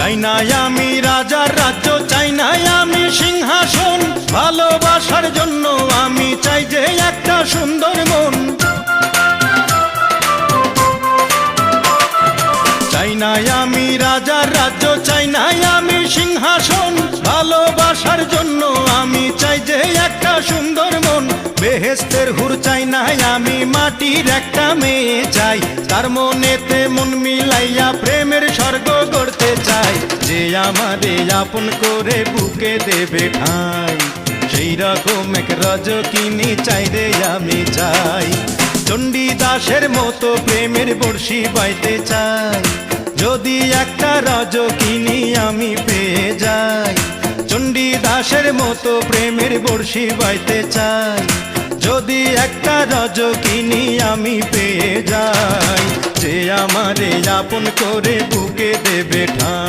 চাই না আমি রাজার রাজ্য, চাই না আমি সিংহাসন, ভালোবাসার জন্য আমি চাই যে একটা সুন্দর মন। চাই না আমি রাজার রাজ্য, চাই না আমি সিংহাসন, ভালোবাসার জন্য আমি চাই যে একটা সুন্দর মন। বেহেশতের হুর চাই না আমি, মাটির একটা মেয়ে চাই, তার মনেতে মন মিলাইয়া প্রেমের স্বর্গ গড়তে চাই। যে আমারে আপন করে বুকে দেবে ঠাঁই, সেই রকম এক রজকিনী চাই রে আমি চাই। চণ্ডীদাসের মতো প্রেমের বর্ষি বাইতে চাই, যদি একটা রজকিনী আমি পেয়ে যাই। চণ্ডীদাসের মতো প্রেমের বর্ষি বাইতে চাই, যদি একটা রজকিনী আমি পেয়ে যাই। যে আমারে আপন করে বুকে দেবে ঠাঁই।